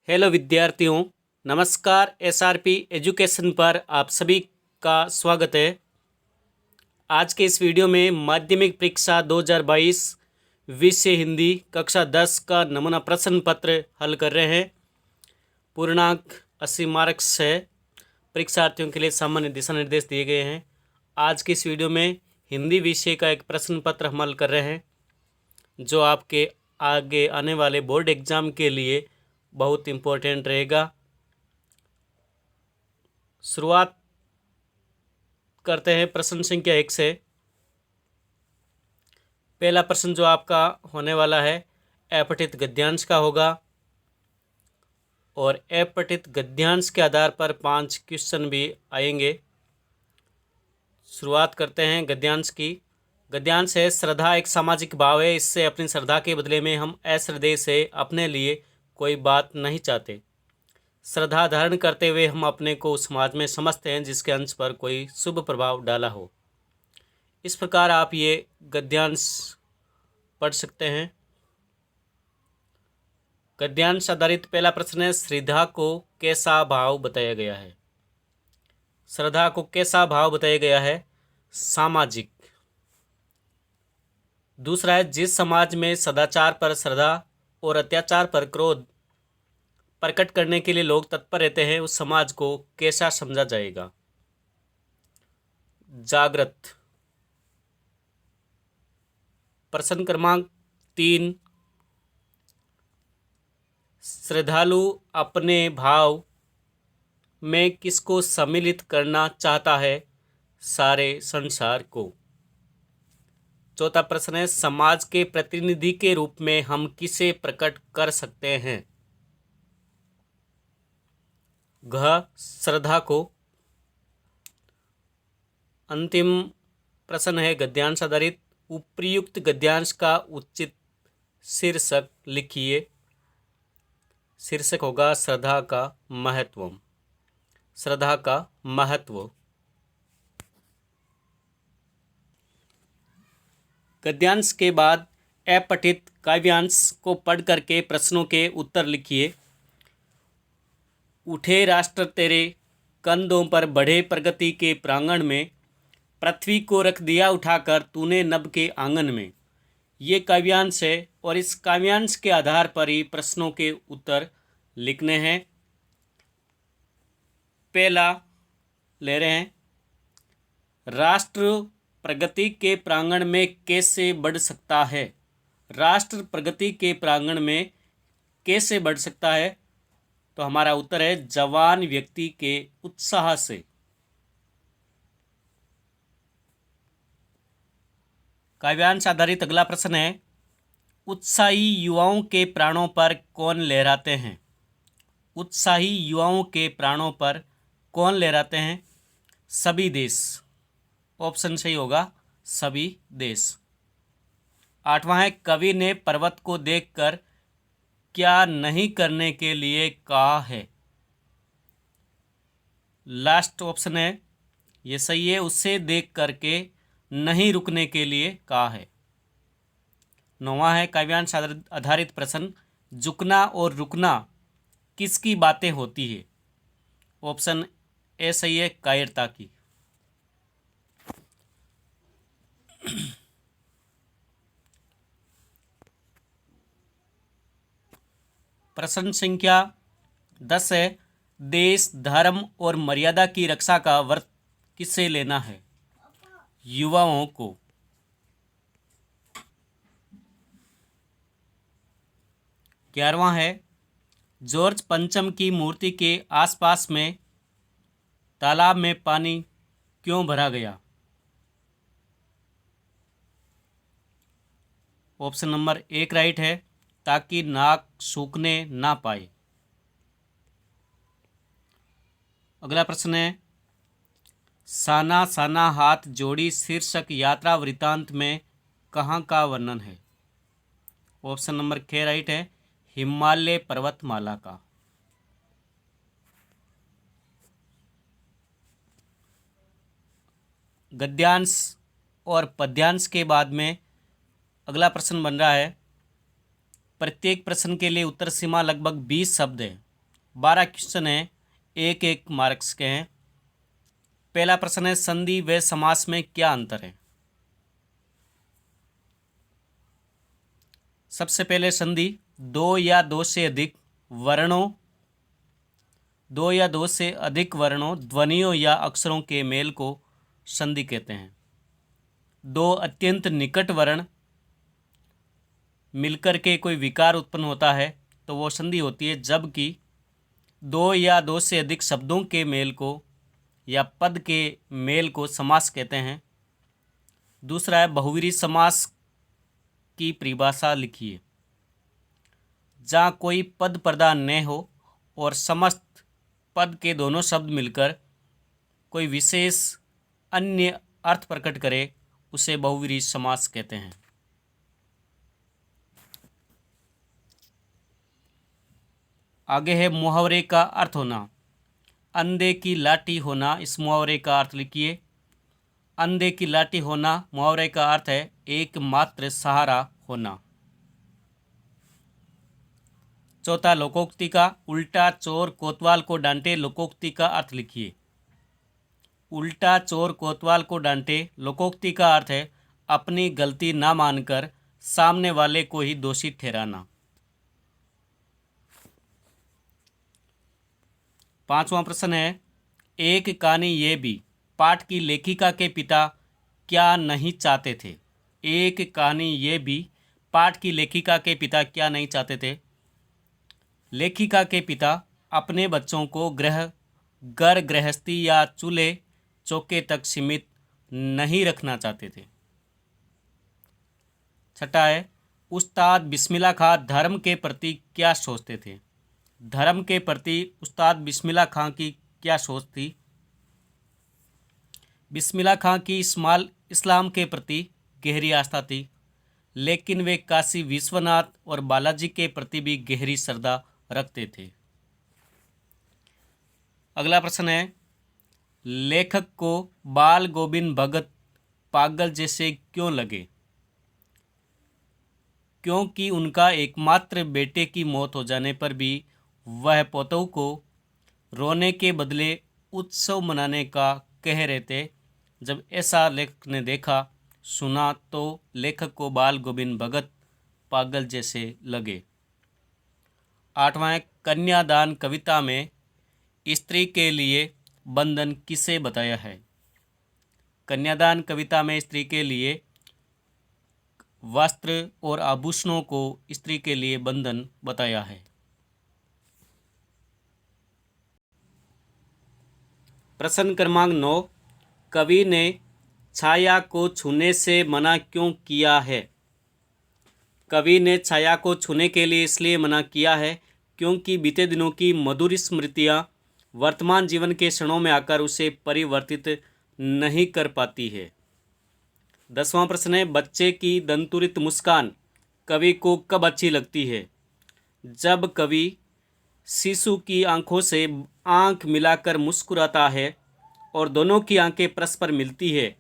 Hello विद्यार्थियों, नमस्कार। SRP education पर आप सभी का स्वागत है। आज के इस वीडियो में माध्यमिक परीक्षा 2022 विषय हिंदी कक्षा 10 का नमूना प्रश्न पत्र हल कर रहे हैं। पूर्णांक 80 मार्क्स है। परीक्षार्थियों के लिए सामान्य दिशा निर्देश दिए गए हैं। आज की इस वीडियो में हिंदी विषय का एक प्रश्न पत्र हम हल कर रहे हैं, जो आपके आगे आने वाले बोर्ड एग्जाम के लिए बहुत इम्पोर्टेंट रहेगा। शुरुआत करते हैं प्रश्न संख्या 1 से। पहला प्रश्न जो आपका होने वाला है अपठित गद्यांश का होगा, और अपठित गद्यांश के आधार पर 5 क्वेश्चन भी आएंगे। शुरुआत करते हैं गद्यांश की। गद्यांश है, श्रद्धा एक सामाजिक भाव है। इससे अपनी श्रद्धा के बदले में हम अश्रद्धेय से अपने लिए कोई बात नहीं चाहते। श्रद्धा धारण करते हुए हम अपने को उस समाज में समझते हैं जिसके अंश पर कोई शुभ प्रभाव डाला हो। इस प्रकार आप ये गद्यांश पढ़ सकते हैं। गद्यांश आधारित पहला प्रश्न है, श्रद्धा को कैसा भाव बताया गया है? श्रद्धा को कैसा भाव बताया गया है? सामाजिक। दूसरा है, जिस समाज में सदाचार पर श्रद्धा और अत्याचार पर क्रोध प्रकट करने के लिए लोग तत्पर रहते हैं, उस समाज को कैसा समझा जाएगा? जागृत। प्रश्न क्रमांक 3, श्रद्धालु अपने भाव में किसको सम्मिलित करना चाहता है? सारे संसार को। चौथा प्रश्न है, समाज के प्रतिनिधि के रूप में हम किसे प्रकट कर सकते हैं? श्रद्धा को। अंतिम प्रश्न है गद्यांश आधारित, उपर्युक्त गद्यांश का उचित शीर्षक लिखिए। शीर्षक होगा श्रद्धा का महत्व। श्रद्धा का महत्व। गद्यांश के बाद अपठित काव्यांश को पढ़ करके प्रश्नों के उत्तर लिखिए। उठे राष्ट्र तेरे कंधों पर बढ़े प्रगति के प्रांगण में, पृथ्वी को रख दिया उठाकर तूने नभ के आंगन में। ये काव्यांश है और इस काव्यांश के आधार पर ही प्रश्नों के उत्तर लिखने हैं। पहला ले रहे हैं, राष्ट्र प्रगति के प्रांगण में कैसे बढ़ सकता है? राष्ट्र प्रगति के प्रांगण में कैसे बढ़ सकता है? तो हमारा उत्तर है जवान व्यक्ति के उत्साह से। काव्यांश आधारित अगला प्रश्न है, उत्साही युवाओं के प्राणों पर कौन लहराते हैं? उत्साही युवाओं के प्राणों पर कौन लहराते हैं? सभी देश। ऑप्शन सही होगा, सभी देश। 8वां है, कवि ने पर्वत को देखकर क्या नहीं करने के लिए कहा है? लास्ट ऑप्शन है, ये सही है, उसे देख करके नहीं रुकने के लिए कहा है। 9वां है, काव्यांश आधारित प्रश्न, झुकना और रुकना किसकी बातें होती है? ऑप्शन ए सही है, कायरता की। प्रश्न संख्या 10 है, देश धर्म और मर्यादा की रक्षा का व्रत किसे लेना है? युवाओं को। 11वां है, जॉर्ज पंचम की मूर्ति के आसपास में तालाब में पानी क्यों भरा गया? ऑप्शन नंबर 1 राइट है, ताकि नाक सूखने ना पाए। अगला प्रश्न है, साना साना हाथ जोड़ी शीर्षक यात्रा वृत्तांत में कहाँ का वर्णन है? ऑप्शन नंबर 6 राइट है, हिमालय पर्वतमाला का। गद्यांश और पद्यांश के बाद में अगला प्रश्न बन रहा है, प्रत्येक प्रश्न के लिए उत्तर सीमा लगभग 20 शब्द है। 12 क्वेश्चन है, एक एक मार्क्स के हैं। पहला प्रश्न है, संधि व समास में क्या अंतर है? सबसे पहले संधि दो या दो से अधिक वर्णों ध्वनियों या अक्षरों के मेल को संधि कहते हैं। दो अत्यंत निकट वर्ण मिलकर के कोई विकार उत्पन्न होता है तो वो संधि होती है, जबकि दो या दो से अधिक शब्दों के मेल को या पद के मेल को समास कहते हैं। दूसरा है, बहुव्रीहि समास की परिभाषा लिखिए। जहाँ कोई पद प्रधान न हो और समस्त पद के दोनों शब्द मिलकर कोई विशेष अन्य अर्थ प्रकट करे उसे बहुव्रीहि समास कहते हैं। आगे है मुहावरे का अर्थ होना। अंधे की लाठी होना, इस मुहावरे का अर्थ लिखिए। अंधे की लाठी होना मुहावरे का अर्थ है एकमात्र सहारा होना। चौथा, लोकोक्ति का उल्टा चोर कोतवाल को डांटे, लोकोक्ति का अर्थ लिखिए। उल्टा चोर कोतवाल को डांटे, लोकोक्ति का अर्थ है अपनी गलती ना मानकर सामने वाले को ही दोषी ठहराना। पांचवा प्रश्न है, एक कहानी ये भी पाठ की लेखिका के पिता क्या नहीं चाहते थे? एक कहानी ये भी पाठ की लेखिका के पिता क्या नहीं चाहते थे? लेखिका के पिता अपने बच्चों को घर गृहस्थी या चूल्हे चौके तक सीमित नहीं रखना चाहते थे। छठा है, उस्ताद बिस्मिल्लाह खां धर्म के प्रति क्या सोचते थे? धर्म के प्रति उस्ताद बिस्मिल्लाह खां की क्या सोच थी? बिस्मिल्लाह खां की इस्लाम के प्रति गहरी आस्था थी, लेकिन वे काशी विश्वनाथ और बालाजी के प्रति भी गहरी श्रद्धा रखते थे। अगला प्रश्न है, लेखक को बाल गोविंद भगत पागल जैसे क्यों लगे? क्योंकि उनका एकमात्र बेटे की मौत हो जाने पर भी वह पोतों को रोने के बदले उत्सव मनाने का कह रहे थे। जब ऐसा लेखक ने देखा सुना तो लेखक को बाल गोविंद भगत पागल जैसे लगे। आठवां है, कन्यादान कविता में स्त्री के लिए बंधन किसे बताया है? कन्यादान कविता में स्त्री के लिए वस्त्र और आभूषणों को स्त्री के लिए बंधन बताया है। प्रश्न क्रमांक 9, कवि ने छाया को छूने से मना क्यों किया है? कवि ने छाया को छूने के लिए इसलिए मना किया है क्योंकि बीते दिनों की मधुर स्मृतियाँ वर्तमान जीवन के क्षणों में आकर उसे परिवर्तित नहीं कर पाती है। 10वां प्रश्न है, बच्चे की दंतुरित मुस्कान कवि को कब अच्छी लगती है? जब कवि शिशु की आंखों से आंख मिलाकर मुस्कुराता है और दोनों की आंखें परस्पर मिलती है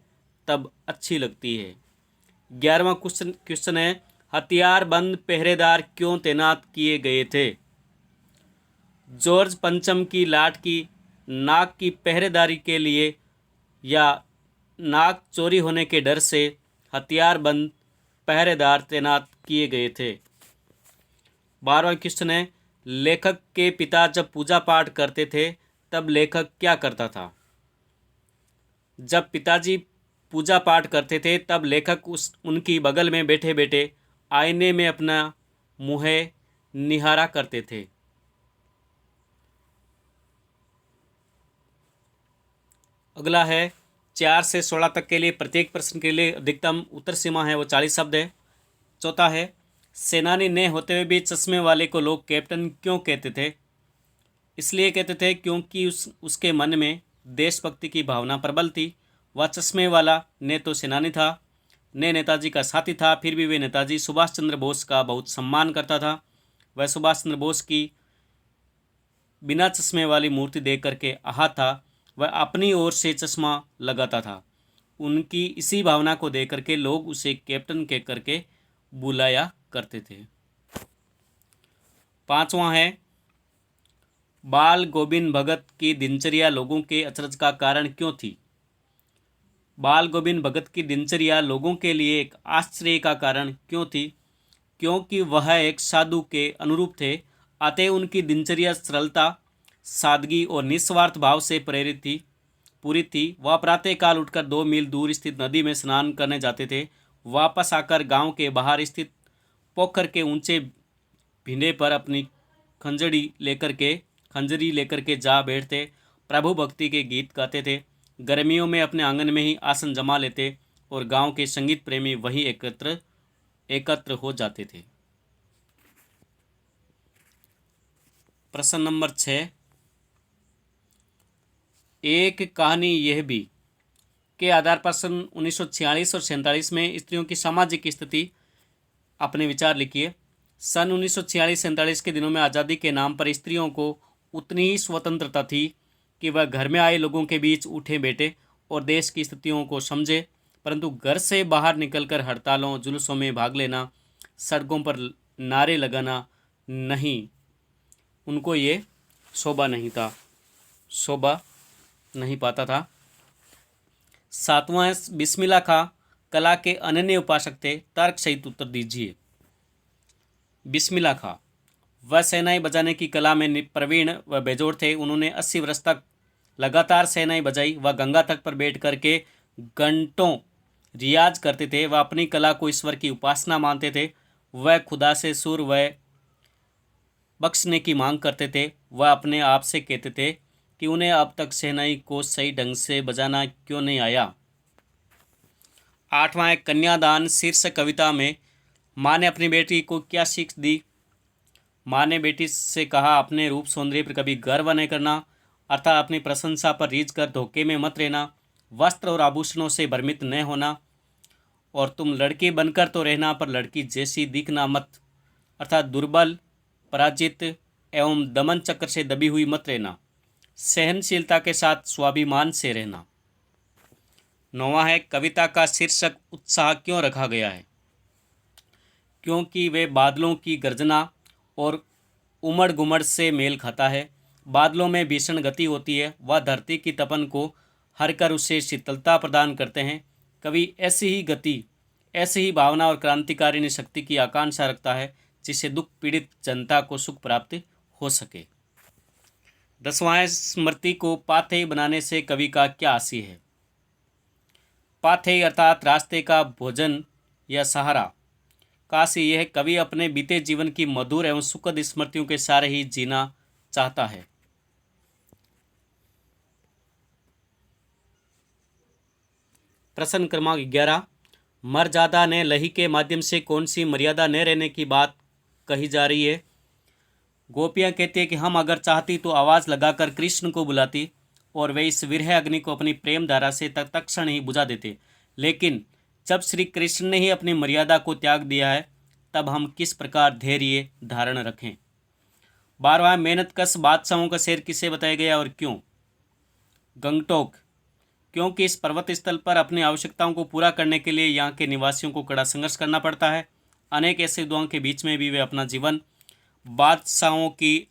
तब अच्छी लगती है। 11वां क्वेश्चन है, हथियारबंद पहरेदार क्यों तैनात किए गए थे? जॉर्ज पंचम की लाट की नाक की पहरेदारी के लिए या नाक चोरी होने के डर से हथियारबंद पहरेदार तैनात किए गए थे। 12वां क्वेश्चन है, लेखक के पिता जब पूजा पाठ करते थे तब लेखक क्या करता था? जब पिताजी पूजा पाठ करते थे तब लेखक उनकी बगल में बैठे बैठे आईने में अपना मुँह निहारा करते थे। अगला है, 4 से 16 तक के लिए प्रत्येक प्रश्न के लिए अधिकतम उत्तर सीमा है वो 40 शब्द है। चौथा है, सेनानी न होते हुए भी चश्मे वाले को लोग कैप्टन क्यों कहते थे? इसलिए कहते थे क्योंकि उसके मन में देशभक्ति की भावना प्रबल थी। वह चश्मे वाला न तो सेनानी था न नेताजी का साथी था, फिर भी वे नेताजी सुभाष चंद्र बोस का बहुत सम्मान करता था। वह सुभाष चंद्र बोस की बिना चश्मे वाली मूर्ति देख करके आहा था, वह अपनी ओर से चश्मा लगाता था। उनकी इसी भावना को देख करके लोग उसे कैप्टन कह करके बुलाया करते थे। 5वां है, बाल गोविंद भगत की दिनचर्या लोगों के अचरज का कारण क्यों थी? बाल गोविंद भगत की दिनचर्या लोगों के लिए एक आश्चर्य का कारण क्यों थी? क्योंकि वह एक साधु के अनुरूप थे, अतः उनकी दिनचर्या सरलता, सादगी और निस्वार्थ भाव से प्रेरित थी पूरी थी। वह प्रातःकाल उठकर 2 मील दूर स्थित नदी में स्नान करने जाते थे। वापस आकर गांव के बाहर स्थित पोखर के ऊंचे भिंडे पर अपनी खंजरी लेकर के जा बैठते, प्रभु भक्ति के गीत गाते थे। गर्मियों में अपने आंगन में ही आसन जमा लेते और गांव के संगीत प्रेमी वहीं एकत्र हो जाते थे। प्रश्न नंबर 6, एक कहानी यह भी के आधार पर सन 1946 और 47 में स्त्रियों की सामाजिक स्थिति अपने विचार लिखिए। सन 1946-47 के दिनों में आज़ादी के नाम पर स्त्रियों को उतनी ही स्वतंत्रता थी कि वह घर में आए लोगों के बीच उठे बैठे और देश की स्थितियों को समझे, परंतु घर से बाहर निकलकर हड़तालों जुलूसों में भाग लेना, सड़कों पर नारे लगाना नहीं, उनको ये शोभा नहीं पाता था। 7वां, बिस्मिल्लाह खां कला के अनन्य उपासक थे, तर्क सहित उत्तर दीजिए। बिस्मिल्लाह खां वह शहनाई बजाने की कला में प्रवीण व बेजोड़ थे। उन्होंने 80 वर्ष तक लगातार शहनाई बजाई। वह गंगा तट पर बैठ करके घंटों रियाज करते थे। वह अपनी कला को ईश्वर की उपासना मानते थे। वह खुदा से सुर व बख्शने की मांग करते थे। वह अपने आप से कहते थे कि उन्हें अब तक शहनाई को सही ढंग से बजाना क्यों नहीं आया। 8वां, कन्यादान शीर्षक कविता में माँ ने अपनी बेटी को क्या सीख दी? माँ ने बेटी से कहा, अपने रूप सौंदर्य पर कभी गर्व नहीं करना, अर्थात अपनी प्रशंसा पर रीझ कर धोखे में मत रहना, वस्त्र और आभूषणों से भ्रमित न होना, और तुम लड़की बनकर तो रहना पर लड़की जैसी दिखना मत, अर्थात दुर्बल, पराजित एवं दमन चक्र से दबी हुई मत रहना, सहनशीलता के साथ स्वाभिमान से रहना। 9वां है, कविता का शीर्षक उत्साह क्यों रखा गया है? क्योंकि वे बादलों की गर्जना और उमड़ घुमड़ से मेल खाता है। बादलों में भीषण गति होती है, वह धरती की तपन को हर कर उसे शीतलता प्रदान करते हैं। कवि ऐसी ही गति, ऐसी ही भावना और क्रांतिकारिणी शक्ति की आकांक्षा रखता है जिससे दुख पीड़ित जनता को सुख प्राप्त हो सके। 10वां, स्मृति को पाथेय बनाने से कवि का क्या आशय है? पाथेय अर्थात रास्ते का भोजन या सहारा का आशय यह कवि अपने बीते जीवन की मधुर एवं सुखद स्मृतियों के सारे ही जीना चाहता है। प्रश्न क्रमांक 11, मर्यादा ने लही के माध्यम से कौन सी मर्यादा न रहने की बात कही जा रही है? गोपियाँ कहती है कि हम अगर चाहती तो आवाज़ लगाकर कृष्ण को बुलाती और वे इस विरह अग्नि को अपनी प्रेम धारा से तत्क्षण ही बुझा देते, लेकिन जब श्री कृष्ण ने ही अपनी मर्यादा को त्याग दिया है, तब हम किस प्रकार धैर्य धारण रखें? 12वां, मेहनतकश बादशाहों का शहर किसे बताया गया और क्यों? गंगटोक, क्योंकि इस पर्वत स्थल पर अपनी आवश्यकताओं को पूरा करने के लिए यहाँ के निवासियों को कड़ा संघर्ष करना पड़ता है। अनेक ऐसे युद्धों के बीच में भी वे अपना जीवन बादशाहों की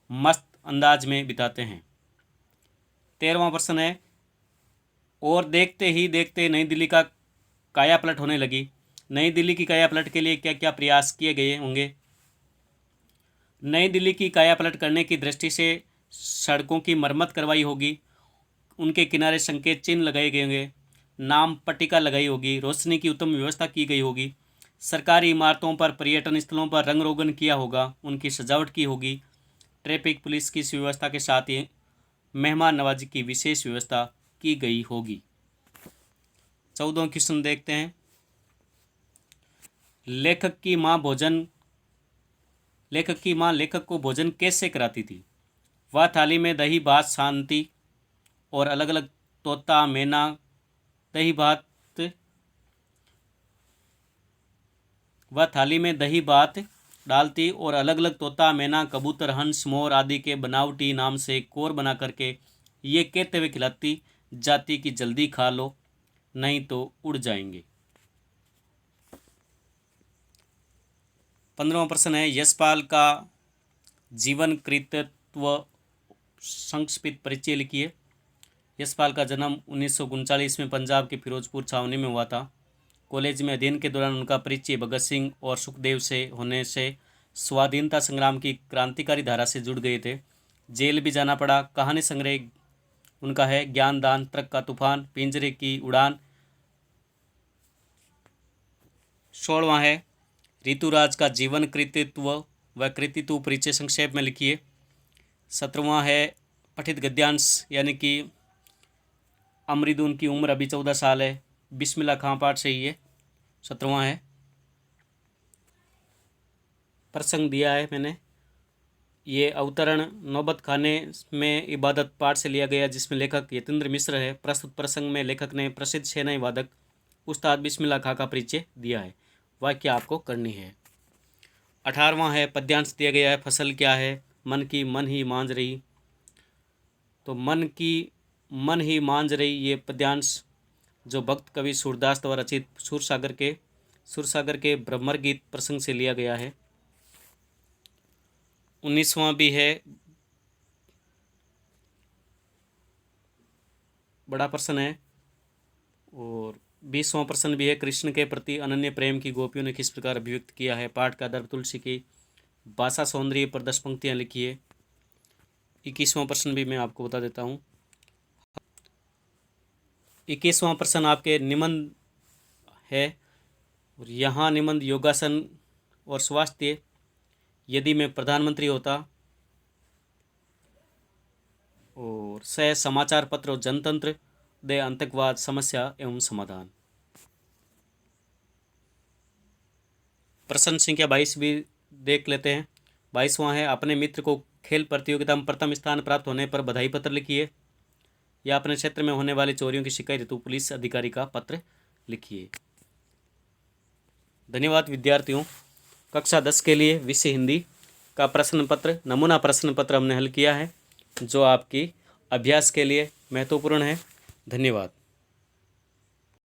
मस्त अंदाज में बिताते हैं। 13वां प्रश्न है, और देखते ही देखते नई दिल्ली का काया पलट होने लगी। नई दिल्ली की काया पलट के लिए क्या क्या प्रयास किए गए होंगे? नई दिल्ली की काया पलट करने की दृष्टि से सड़कों की मरम्मत करवाई होगी, उनके किनारे संकेत चिन्ह लगाए गए होंगे, नाम पट्टिका लगाई होगी, रोशनी की उत्तम व्यवस्था की गई होगी, सरकारी इमारतों पर, पर्यटन स्थलों पर रंग रोगन किया होगा, उनकी सजावट की होगी, ट्रैफिक पुलिस की व्यवस्था के साथ ही मेहमान नवाजी की विशेष व्यवस्था की गई होगी। 14वां क्वेश्चन देखते हैं। लेखक की माँ लेखक को भोजन कैसे कराती थी? वह थाली में दही भात शांति और अलग अलग तोता मैना दही भात वह थाली में दही भात डालती और अलग अलग तोता मैना कबूतर हंस मोर आदि के बनावटी नाम से कोर बना करके ये कहते हुए खिलाती जाती कि जल्दी खा लो नहीं तो उड़ जाएंगे। 15वां प्रश्न है, यशपाल का जीवन कृतित्व संक्षिप्त परिचय लिखिए। यशपाल का जन्म 1939 में पंजाब के फिरोजपुर छावनी में हुआ था। कॉलेज में अध्ययन के दौरान उनका परिचय भगत सिंह और सुखदेव से होने से स्वाधीनता संग्राम की क्रांतिकारी धारा से जुड़ गए थे। जेल भी जाना पड़ा। कहानी संग्रह उनका है ज्ञानदान, ट्रक का तूफान, पिंजरे की उड़ान। 16वां है ऋतुराज का जीवन कृतित्व व कृतित्व परिचय संक्षेप में लिखिए। 17वां है पठित गद्यांश यानी कि अमृदून की उम्र अभी 14 साल है, बिस्मिल्लाह खां पाठ से ही है। 17वां है। प्रसंग दिया है मैंने, ये अवतरण नौबत खाने में इबादत पाठ से लिया गया, जिसमें लेखक यतेंद्र मिश्र है। प्रस्तुत प्रसंग में लेखक ने प्रसिद्ध शहनाई वादक उस्ताद बिस्मिल्लाह खां का परिचय दिया है। वाक्य आपको करनी है। 18वां है पद्यांश दिया गया है। फसल क्या है? मन की मन ही मांझ रही। तो मन की मन ही मांझ रही, ये पद्यांश जो भक्त कवि सूरदास द्वारा रचित सुरसागर के ब्रह्मर गीत प्रसंग से लिया गया है। 19वां भी है बड़ा प्रश्न है, और 20वां प्रश्न भी है। कृष्ण के प्रति अनन्य प्रेम की गोपियों ने किस प्रकार अभिव्यक्त किया है? पाठ का आधार तुलसी की भाषा सौंदर्य पर 10 पंक्तियाँ लिखी है। 21वां प्रश्न भी मैं आपको बता देता हूँ। 21वां प्रश्न आपके निबंध है, और यहाँ निबंध योगासन और स्वास्थ्य, यदि मैं प्रधानमंत्री होता, और सह समाचार पत्र और जनतंत्र, दे आतंकवाद समस्या एवं समाधान। प्रश्न संख्या 22 भी देख लेते हैं। 22वां है अपने मित्र को खेल प्रतियोगिता में प्रथम स्थान प्राप्त होने पर बधाई पत्र लिखिए, या अपने क्षेत्र में होने वाली चोरियों की शिकायत हेतु पुलिस अधिकारी का पत्र लिखिए। धन्यवाद विद्यार्थियों। कक्षा 10 के लिए विषय हिंदी का प्रश्न पत्र, नमूना प्रश्न पत्र हमने हल किया है, जो आपकी अभ्यास के लिए महत्वपूर्ण है। धन्यवाद।